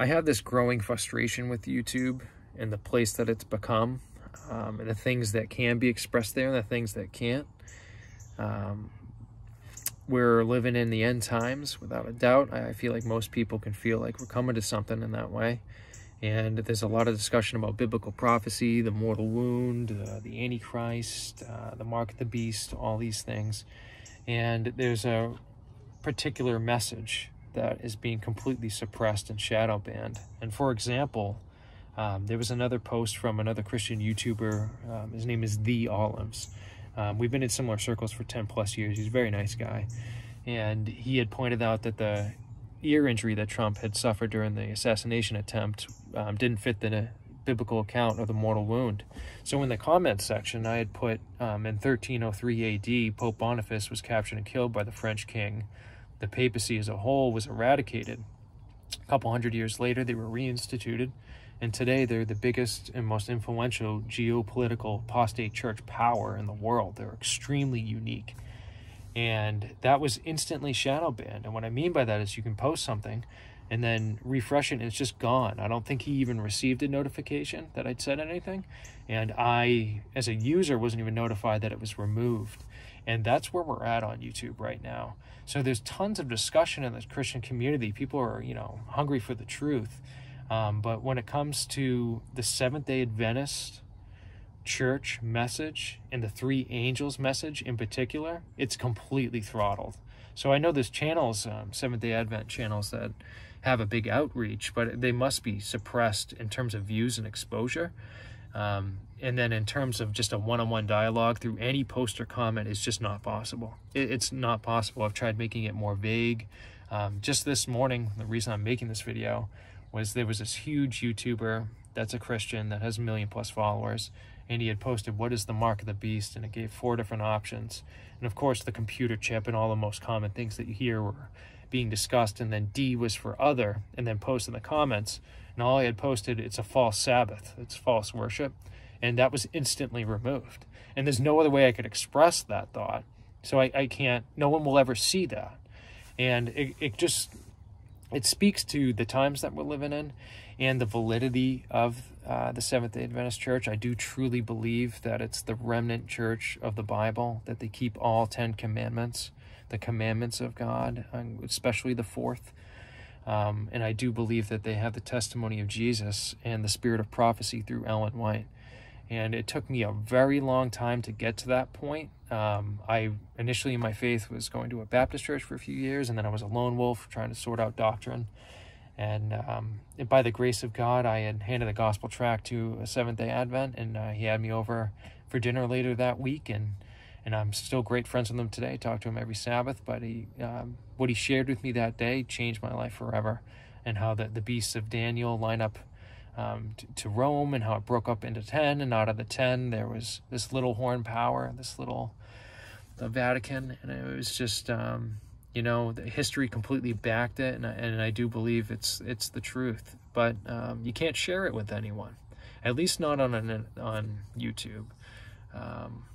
I have this growing frustration with YouTube and the place that it's become, and the things that can be expressed there and the things that can't. We're living in the end times, without a doubt. I feel like most people can feel like we're coming to something in that way. And there's a lot of discussion about biblical prophecy, the mortal wound, the Antichrist, the mark of the beast, all these things. And there's a particular message that is being completely suppressed and shadow banned. And for example, there was another post from another Christian YouTuber. His name is oLiveS. We've been in similar circles for 10 plus years. He's a very nice guy. And he had pointed out that the ear injury that Trump had suffered during the assassination attempt didn't fit the biblical account of the mortal wound. So in the comments section, I had put in 1303 AD, Pope Boniface was captured and killed by the French king. The papacy as a whole was eradicated. A couple hundred years later, they were reinstituted. And today, they're the biggest and most influential geopolitical apostate church power in the world. They're extremely unique. And that was instantly shadow banned. And what I mean by that is you can post something and then refresh it and it's just gone. I don't think he even received a notification that I'd said anything. And I, as a user, wasn't even notified that it was removed. And that's where we're at on YouTube right now. So there's tons of discussion in the Christian community. People are, hungry for the truth. But when it comes to the Seventh-day Adventist church message and the three angels message in particular, it's completely throttled. So I know there's channels, Seventh-day Advent channels that have a big outreach, but they must be suppressed in terms of views and exposure. And then in terms of just a one-on-one dialogue through any post or comment, it's just not possible. It's not possible. I've tried making it more vague. Just this morning, the reason I'm making this video was there was this huge YouTuber that's a Christian that has 1 million+ followers, and he had posted, what is the mark of the beast? And it gave 4 different options. And of course, the computer chip and all the most common things that you hear were being discussed. And then D was for other, and then post in the comments. And all I had posted, it's a false Sabbath. It's false worship. And that was instantly removed. And there's no other way I could express that thought. So I can't, no one will ever see that. And it speaks to the times that we're living in and the validity of the Seventh-day Adventist Church. I do truly believe that it's the remnant church of the Bible, that they keep all 10 commandments, the commandments of God, especially the 4th. And I do believe that they have the testimony of Jesus and the spirit of prophecy through Ellen White. And it took me a very long time to get to that point. I initially in my faith was going to a Baptist church for a few years, and then I was a lone wolf trying to sort out doctrine. And by the grace of God, I had handed a gospel tract to a Seventh-day Advent, and he had me over for dinner later that week, and I'm still great friends with him today. Talk to him every Sabbath, but what he shared with me that day changed my life forever, and how the beasts of Daniel line up to Rome, and how it broke up into 10, and out of the 10 there was this little horn power, the Vatican, and it was just the history completely backed it, and I do believe it's the truth, but you can't share it with anyone, at least not on YouTube.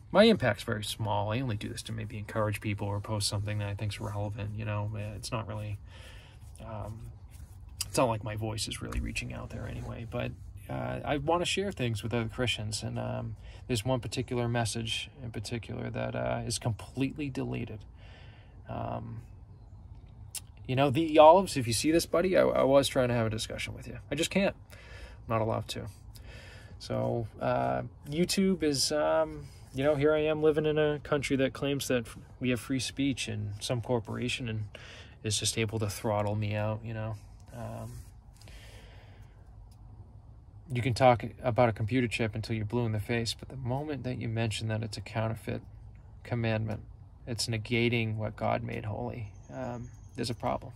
My impact's very small. I only do this to maybe encourage people or post something that I think's relevant. It's not really it's not like my voice is really reaching out there anyway, but I want to share things with other Christians, and there's one particular message in particular that is completely deleted. The oLiveS, if you see this, buddy, I was trying to have a discussion with you. I just can't. I'm not allowed to. So YouTube is, here I am living in a country that claims that we have free speech, and some corporation and is just able to throttle me out, You can talk about a computer chip until you're blue in the face, but the moment that you mention that it's a counterfeit commandment, it's negating what God made holy, there's a problem.